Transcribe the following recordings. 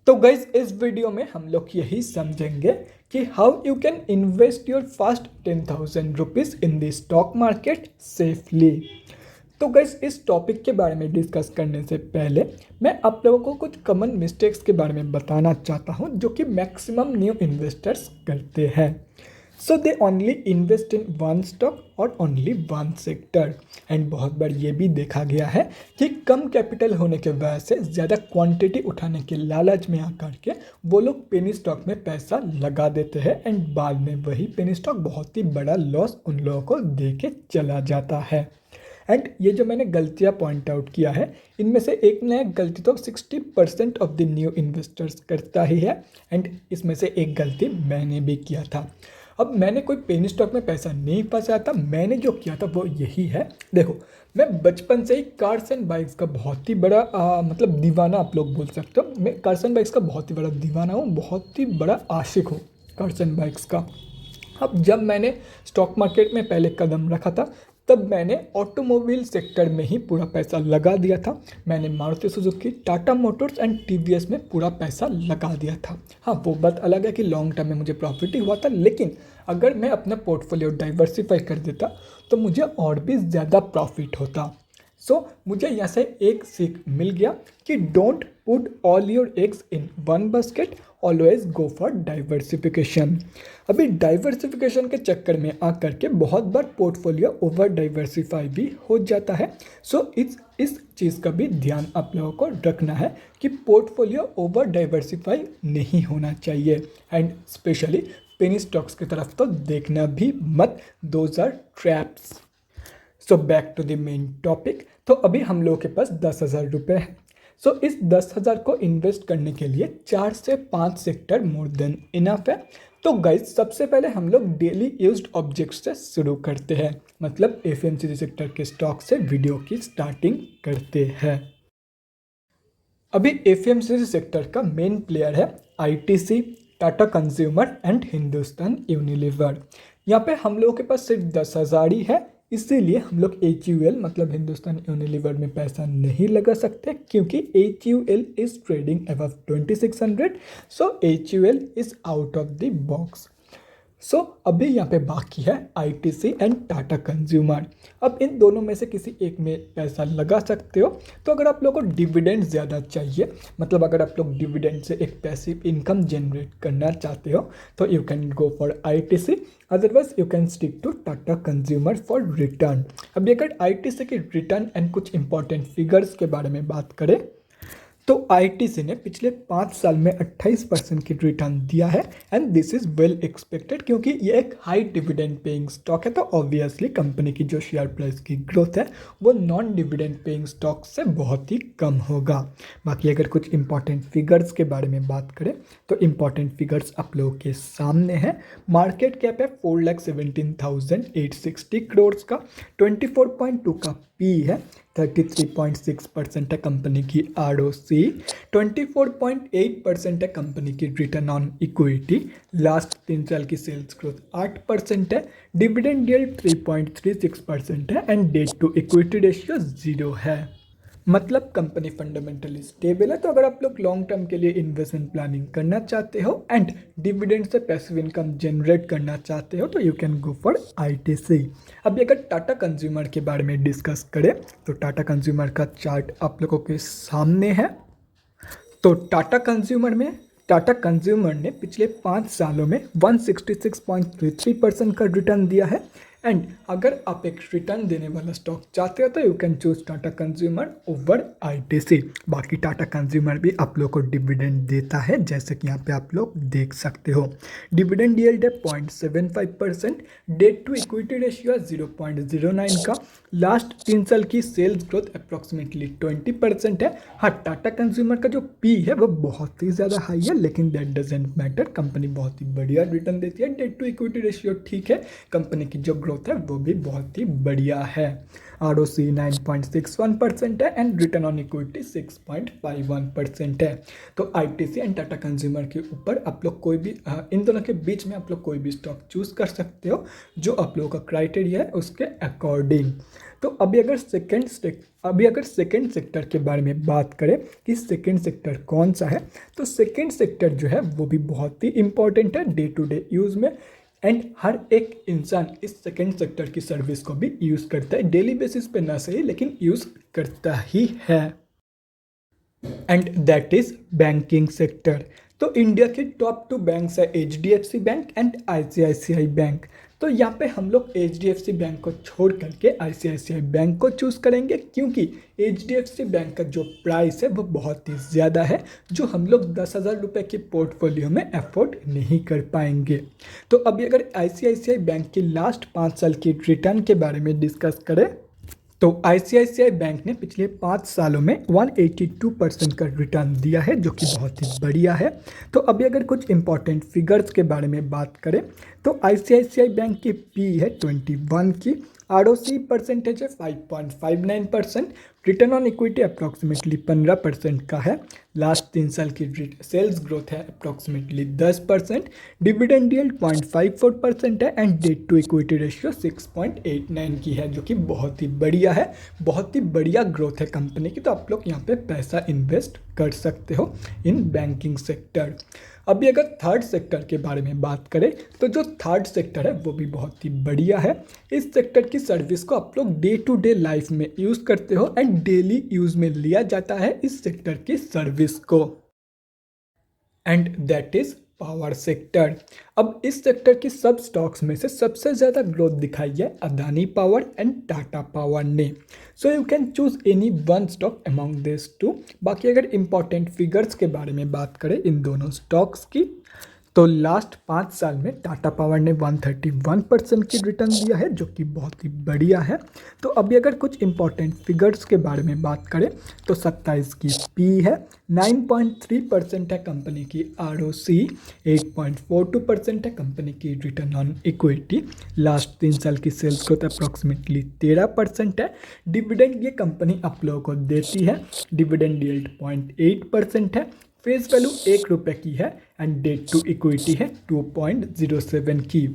तो गाइज इस वीडियो में हम लोग यही समझेंगे कि how you can invest your first 10,000 rupees in the stock market safely. तो गाइज इस टॉपिक के बारे में डिस्कस करने से पहले मैं आप लोगों को कुछ कॉमन मिस्टेक्स के बारे में बताना चाहता हूं जो कि मैक्सिमम न्यू इन्वेस्टर्स करते हैं। So they only invest in one stock और ओनली वन सेक्टर। एंड बहुत बार ये भी देखा गया है कि कम कैपिटल होने के वजह से ज़्यादा क्वांटिटी उठाने के लालच में आकर के वो लोग पेनी स्टॉक में पैसा लगा देते हैं एंड बाद में वही पेनी स्टॉक बहुत ही बड़ा लॉस उन लोगों को दे के चला जाता है। एंड ये जो मैंने गलतियाँ पॉइंट आउट किया है इनमें से एक नया गलती तो 60% ऑफ द न्यू इन्वेस्टर्स करता ही है। एंड इसमें से एक गलती मैंने भी किया था। अब मैंने कोई पेनी स्टॉक में पैसा नहीं फंसाया था, मैंने जो किया था वो यही है। देखो, मैं बचपन से ही कार्स एंड बाइक्स का बहुत ही बड़ा मतलब दीवाना आप लोग बोल सकते हो। मैं कार्स एंड बाइक्स का बहुत ही बड़ा दीवाना हूँ, बहुत ही बड़ा आशिक हूँ कार्स एंड बाइक्स का। अब जब मैंने स्टॉक मार्केट में पहले कदम रखा था तब मैंने ऑटोमोबाइल सेक्टर में ही पूरा पैसा लगा दिया था। मैंने Maruti Suzuki, Tata Motors and TVS में पूरा पैसा लगा दिया था। हाँ, वो बात अलग है कि लॉन्ग टर्म में मुझे प्रॉफिट ही हुआ था, लेकिन अगर मैं अपना पोर्टफोलियो डाइवर्सिफाई कर देता तो मुझे और भी ज़्यादा प्रॉफिट होता। मुझे यहाँ से एक सीख मिल गया कि don't put all your eggs in one basket, always go for diversification. अभी डाइवर्सिफिकेशन के चक्कर में आकर के बहुत बार पोर्टफोलियो ओवर डाइवर्सिफाई भी हो जाता है। इस चीज़ का भी ध्यान आप लोगों को रखना है कि पोर्टफोलियो ओवर डाइवर्सिफाई नहीं होना चाहिए। एंड स्पेशली पेनी स्टॉक्स की तरफ तो देखना भी मत, those are traps. So back to the main topic. तो अभी हम लोगों के पास 10,000 रुपये हैं। इस 10,000 को इन्वेस्ट करने के लिए 4 से 5 सेक्टर मोर देन इनफ है। तो गाइज सबसे पहले हम लोग डेली यूज्ड ऑब्जेक्ट्स से शुरू करते हैं, मतलब एफएमसीजी सेक्टर के स्टॉक से वीडियो की स्टार्टिंग करते हैं। अभी एफएमसीजी सेक्टर का मेन प्लेयर है ITC, Tata consumer and Hindustan Unilever. यहाँ पे हम लोगों के पास सिर्फ 10,000 ही है, इसीलिए हम लोग HUL मतलब हिंदुस्तान यूनिलीवर में पैसा नहीं लगा सकते क्योंकि HUL is trading above 2600। HUL is out of the box. अभी यहाँ पे बाकी है आईटीसी एंड टाटा कंज्यूमर। अब इन दोनों में से किसी एक में पैसा लगा सकते हो। तो अगर आप लोगों को डिविडेंड ज़्यादा चाहिए, मतलब अगर आप लोग डिविडेंड से एक पैसिव इनकम जनरेट करना चाहते हो तो you can go for ITC, otherwise you can stick to Tata consumer for return. अभी अगर आईटीसी की रिटर्न एंड कुछ इंपॉर्टेंट फिगर्स के बारे में बात करें तो आईटीसी ने पिछले 5 साल में 28% की रिटर्न दिया है and this is well expected क्योंकि ये एक हाई डिविडेंड पेइंग स्टॉक है। तो ऑब्वियसली कंपनी की जो शेयर प्राइस की ग्रोथ है वो नॉन डिविडेंड पेइंग स्टॉक से बहुत ही कम होगा। बाकी अगर कुछ इंपॉर्टेंट फिगर्स के बारे में बात करें तो इंपॉर्टेंट फिगर्स आप लोगों के सामने हैं। मार्केट कैप है 4,17,860 करोड़ का, 24.2 का पी है, 33.6% है कंपनी की ROC, 24.8% है कंपनी की रिटर्न ऑन इक्विटी, लास्ट 3 साल की सेल्स ग्रोथ 8% है, डिविडेंड यील्ड 3.36% है and debt to equity ratio 0 है। मतलब कंपनी फंडामेंटली स्टेबल है। तो अगर आप लोग लॉन्ग टर्म के लिए इन्वेस्टमेंट प्लानिंग करना चाहते हो एंड डिविडेंड से पैसिव इनकम जनरेट करना चाहते हो तो you can go for ITC. अभी अगर टाटा कंज्यूमर के बारे में डिस्कस करें तो टाटा कंज्यूमर का चार्ट आप लोगों के सामने है। तो टाटा कंज्यूमर ने पिछले 5 सालों में 166.33% का रिटर्न दिया है। एंड अगर आप एक रिटर्न देने वाला स्टॉक चाहते हो तो you can choose Tata consumer over ITC. बाकी टाटा कंज्यूमर भी आप लोग को डिविडेंड देता है, जैसे कि यहाँ पे आप लोग देख सकते हो। डिविडेंड यील्ड है 0.75%, डेट टू इक्विटी रेशियो 0.09 का, लास्ट 3 साल की सेल्स ग्रोथ अप्रॉक्सीमेटली 20% है। हाँ, टाटा कंज्यूमर का जो पी है वो बहुत ही ज़्यादा हाई है, लेकिन दैट डजेंट मैटर, कंपनी बहुत ही बढ़िया रिटर्न देती है। डेट टू इक्विटी रेशियो ठीक है, कंपनी की जो ग्रोथ है वो भी बहुत ही बढ़िया है। ROC 9.61% है एंड रिटर्न ऑन इक्विटी 6.51% है। तो ITC एंड टाटा कंज्यूमर के ऊपर आप लोग कोई भी इन दोनों के बीच में आप लोग कोई भी स्टॉक चूज़ कर सकते हो जो आप लोगों का क्राइटेरिया है उसके अकॉर्डिंग। तो अभी अगर सेकंड सेक्टर के बारे में बात करें कि सेकंड सेक्टर कौन सा है, तो सेकंड सेक्टर जो है वो भी बहुत ही इंपॉर्टेंट है डे टू डे यूज़ में एंड हर एक इंसान इस सेकंड सेक्टर की सर्विस को भी यूज़ करता है, डेली बेसिस पे ना सही लेकिन यूज़ करता ही है, and that is banking sector. तो इंडिया के टॉप 2 बैंक्स है HDFC bank and ICICI bank. तो यहाँ पे हम लोग HDFC बैंक को छोड़ करके ICICI बैंक को चूज़ करेंगे क्योंकि HDFC बैंक का जो प्राइस है वो बहुत ही ज़्यादा है जो हम लोग 10,000 रुपये के पोर्टफोलियो में अफोर्ड नहीं कर पाएंगे। तो अभी अगर ICICI बैंक की लास्ट 5 साल की रिटर्न के बारे में डिस्कस करें तो ICICI बैंक ने पिछले 5 सालों में 182% का रिटर्न दिया है जो कि बहुत ही बढ़िया है। तो अभी अगर कुछ इंपॉर्टेंट फिगर्स के बारे में बात करें तो ICICI बैंक की P है 21 की, ROC परसेंटेज है 5.59%, रिटर्न ऑन इक्विटी अप्रॉक्सीमेटली 15% का है, लास्ट 3 साल की सेल्स ग्रोथ है अप्रॉक्सीमेटली 10%, डिविडेंड यील्ड 0.54% है and debt to equity ratio 6.89 की है जो कि बहुत ही बढ़िया है, बहुत ही बढ़िया ग्रोथ है कंपनी की। तो आप लोग यहाँ पे पैसा इन्वेस्ट कर सकते हो इन बैंकिंग सेक्टर। अभी अगर थर्ड सेक्टर के बारे में बात करें तो जो थर्ड सेक्टर है वो भी बहुत ही बढ़िया है। इस सेक्टर की सर्विस को आप लोग डे टू डे लाइफ में यूज़ करते हो एंड डेली यूज़ में लिया जाता है इस सेक्टर की सर्विस को, and that is power sector. अब इस सेक्टर की सब स्टॉक्स में से सबसे ज़्यादा ग्रोथ दिखाई है Adani power and Tata power ने। So you can choose any one stock among this two. बाकी अगर इंपॉर्टेंट फिगर्स के बारे में बात करें इन दोनों स्टॉक्स की तो लास्ट 5 साल में टाटा पावर ने 131% की रिटर्न दिया है जो कि बहुत ही बढ़िया है। तो अभी अगर कुछ इंपॉर्टेंट फिगर्स के बारे में बात करें तो 27 की P है, 9.3% है कंपनी की ROC, 8.42% है कंपनी की रिटर्न ऑन इक्विटी, लास्ट 3 साल की सेल्स ग्रोथ अप्रॉक्सीमेटली 13% है, डिविडेंड ये कंपनी आप लोगों को देती है, डिविडेंड यील्ड 0.8% है, फेस वैल्यू 1 रुपये की है एंड डेट टू इक्विटी है 2.07 की।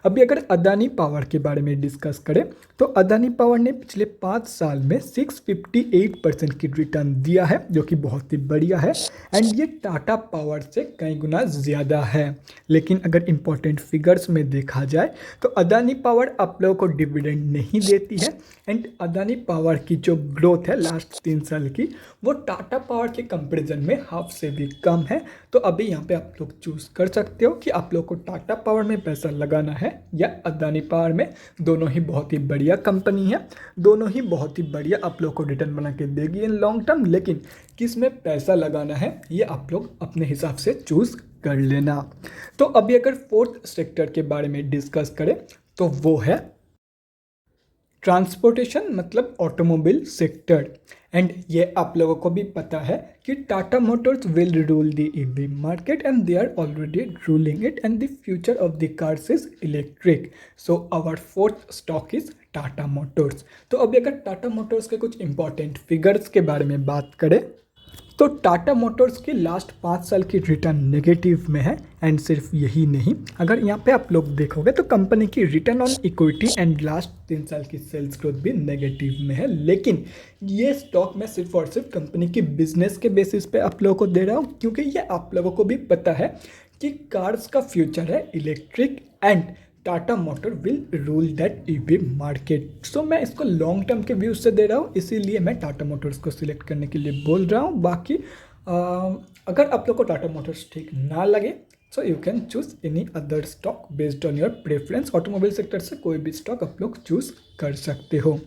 अभी अगर अदानी पावर के बारे में डिस्कस करें तो अदानी पावर ने पिछले 5 साल में 658% की रिटर्न दिया है जो कि बहुत ही बढ़िया है एंड ये टाटा पावर से कई गुना ज़्यादा है। लेकिन अगर इंपॉर्टेंट फिगर्स में देखा जाए तो अदानी पावर आप लोगों को डिविडेंड नहीं देती है एंड अदानी पावर की जो ग्रोथ है लास्ट 3 साल की वो टाटा पावर के कंपेरिजन में हाफ से भी कम है। तो अभी यहाँ पे आप लोग चूज़ कर सकते हो कि आप लोग को टाटा पावर में पैसा लगाना है या अदानी पावर में। दोनों ही बहुत ही बढ़िया कंपनी है, दोनों ही बहुत ही बढ़िया आप लोग को रिटर्न बना के देगी इन लॉन्ग टर्म, लेकिन किस में पैसा लगाना है ये आप लोग अपने हिसाब से चूज़ कर लेना। तो अभी अगर फोर्थ सेक्टर के बारे में डिस्कस करें तो वो है ट्रांसपोर्टेशन मतलब ऑटोमोबाइल सेक्टर, एंड ये आप लोगों को भी पता है कि Tata Motors will rule the EV market and they are already ruling it and the future of the cars is electric. So our fourth stock is Tata Motors. तो अभी अगर टाटा मोटर्स के कुछ इंपॉर्टेंट फिगर्स के बारे में बात करें तो टाटा मोटर्स की लास्ट 5 साल की रिटर्न नेगेटिव में है एंड सिर्फ यही नहीं, अगर यहाँ पे आप लोग देखोगे तो कंपनी की return on equity and last 3 साल की सेल्स ग्रोथ भी नेगेटिव में है। लेकिन ये स्टॉक मैं सिर्फ और सिर्फ कंपनी की बिजनेस के बेसिस पे आप लोगों को दे रहा हूँ क्योंकि ये आप लोगों को भी पता है कि कार्स का फ्यूचर है electric and Tata motor will rule that EV market. So मैं इसको लॉन्ग टर्म के व्यूज से दे रहा हूँ, इसीलिए मैं टाटा मोटर्स को सिलेक्ट करने के लिए बोल रहा हूँ। बाकी अगर आप लोग को टाटा मोटर्स ठीक ना लगे सो you can choose any other stock based on your preference. Automobile sector से कोई भी स्टॉक आप लोग चूज कर सकते हो।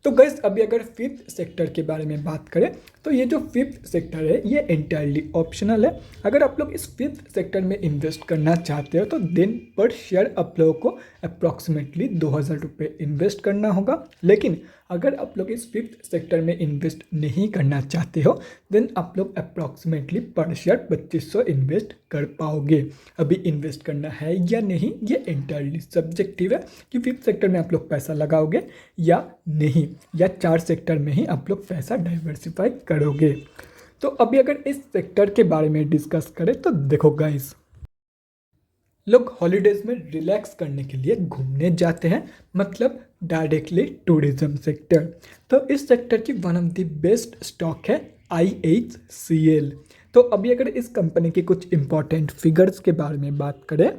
तो गाइस अभी अगर फिफ्थ सेक्टर के बारे में बात करें तो ये जो फिफ्थ सेक्टर है ये एंटायरली ऑप्शनल है। अगर आप लोग इस फिफ्थ सेक्टर में इन्वेस्ट करना चाहते हो तो दिन पर शेयर आप लोगों को अप्रॉक्सीमेटली 2,000 रुपये इन्वेस्ट करना होगा। लेकिन अगर आप लोग इस फिफ्थ सेक्टर में इन्वेस्ट नहीं करना चाहते हो देन आप लोग अप्रॉक्सीमेटली पर शेयर 2500 इन्वेस्ट कर पाओगे। अभी इन्वेस्ट करना है या नहीं ये एंटायरली सब्जेक्टिव है कि फिफ्थ सेक्टर में आप लोग पैसा लगाओगे या नहीं, या 4 सेक्टर में ही आप लोग पैसा डाइवर्सिफाई करोगे। तो अभी अगर इस सेक्टर के बारे में डिस्कस करें तो देखो गाइस, लोग हॉलीडेज में रिलैक्स करने के लिए घूमने जाते हैं, मतलब डायरेक्टली टूरिज्म सेक्टर। तो इस सेक्टर की one of the best stock है IHCL। तो अभी अगर इस कंपनी के कुछ इंपॉर्टेंट फिगर्स के बारे में बात करें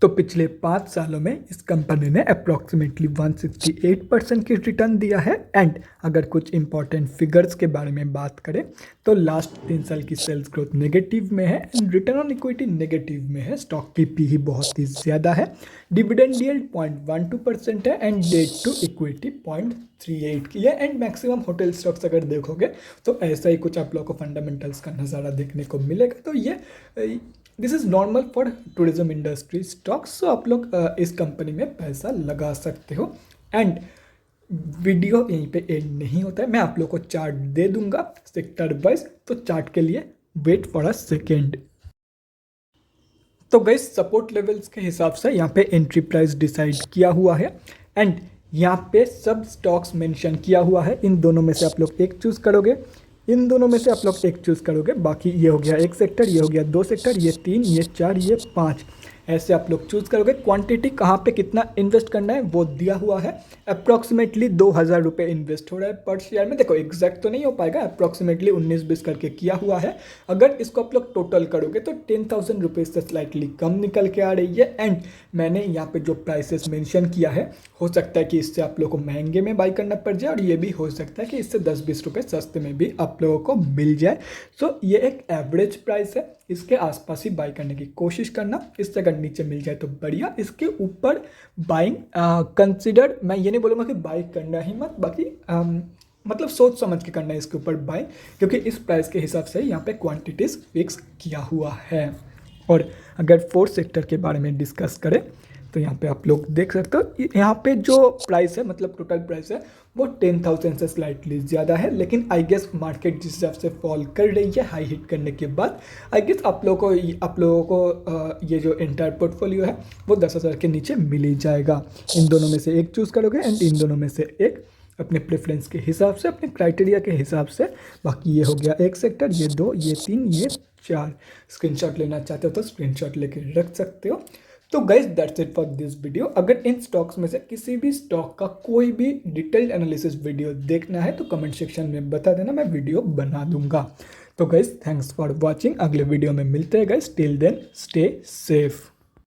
तो पिछले 5 सालों में इस कंपनी ने अप्रॉक्सीमेटली 168% की रिटर्न दिया है। एंड अगर कुछ इंपॉर्टेंट फिगर्स के बारे में बात करें तो लास्ट 3 साल की सेल्स ग्रोथ नेगेटिव में है and return on equity negative में है। स्टॉक की पीई बहुत ही ज़्यादा है, डिविडेंड यील्ड 0.12% है एंड डेट टू इक्विटी 0.38 की है। एंड मैक्सिमम होटल स्टॉक्स अगर देखोगे तो ऐसा ही कुछ आप लोगों को फंडामेंटल्स का नज़ारा देखने को मिलेगा। तो ये this is normal for tourism industry stocks. So आप लोग इस कंपनी में पैसा लगा सकते हो। एंड वीडियो यहीं पे एंड नहीं होता है, मैं आप लोग को चार्ट दे दूंगा सेक्टर वाइज, तो चार्ट के लिए वेट फॉर अ सेकेंड। तो गाइस सपोर्ट लेवल्स के हिसाब से यहाँ पे एंट्री प्राइस डिसाइड किया हुआ है एंड यहाँ पे सब स्टॉक्स मेंशन किया हुआ है। इन दोनों में से आप लोग एक चूज़ करोगे, इन दोनों में से आप लोग एक चूज़ करोगे, बाकी ये हो गया एक सेक्टर, ये हो गया 2 सेक्टर, ये 3, ये 4, ये 5, ऐसे आप लोग चूज़ करोगे। क्वांटिटी कहाँ पे कितना इन्वेस्ट करना है वो दिया हुआ है। अप्रॉक्सीमेटली 2000 रुपये इन्वेस्ट हो रहा है पर शेयर में। देखो एग्जैक्ट तो नहीं हो पाएगा, अप्रॉक्सीमेटली 19-20 करके किया हुआ है। अगर इसको आप लोग टोटल करोगे तो 10,000 रुपीज़ से स्लाइटली कम निकल के आ रही है। एंड मैंने यहाँ पे जो प्राइसेस मेंशन किया है, हो सकता है कि इससे आप लोगों को महंगे में बाई करना पड़ जाए और ये भी हो सकता है कि इससे 10-20 रुपये सस्ते में भी आप लोगों को मिल जाए। सो ये एक एवरेज प्राइस है, इसके आसपास ही बाई करने की कोशिश करना। इससे अगर नीचे मिल जाए तो बढ़िया, इसके ऊपर बाइंग कंसिडर, मैं ये नहीं बोलूँगा कि बाई करना ही मत, बाकी मतलब सोच समझ के करना है इसके ऊपर बाई, क्योंकि इस प्राइस के हिसाब से यहाँ पे क्वांटिटीज़ फिक्स किया हुआ है। और अगर फोर्थ सेक्टर के बारे में डिस्कस करें तो यहाँ पे आप लोग देख सकते हो, यहाँ पे जो प्राइस है मतलब टोटल प्राइस है वो 10,000 से स्लाइटली ज़्यादा है। लेकिन आई गेस मार्केट जिस हिसाब से फॉल कर रही है हाई हिट करने के बाद, आई गेस आप लोगों को ये जो एंटायर पोर्टफोलियो है वो 10,000 के नीचे मिल ही जाएगा। इन दोनों में से एक चूज़ करोगे एंड इन दोनों में से एक अपने प्रेफरेंस के हिसाब से, अपने क्राइटेरिया के हिसाब से। बाकी ये हो गया एक सेक्टर, ये 2, ये 3, ये 4। स्क्रीनशॉट लेना चाहते हो तो स्क्रीनशॉट लेके रख सकते हो। तो guys that's it for this video. अगर इन स्टॉक्स में से किसी भी स्टॉक का कोई भी डिटेल्ड एनालिसिस वीडियो देखना है तो कमेंट सेक्शन में बता देना, मैं वीडियो बना दूंगा। तो गाइज थैंक्स फॉर वॉचिंग, अगले वीडियो में मिलते हैं guys, till then stay safe.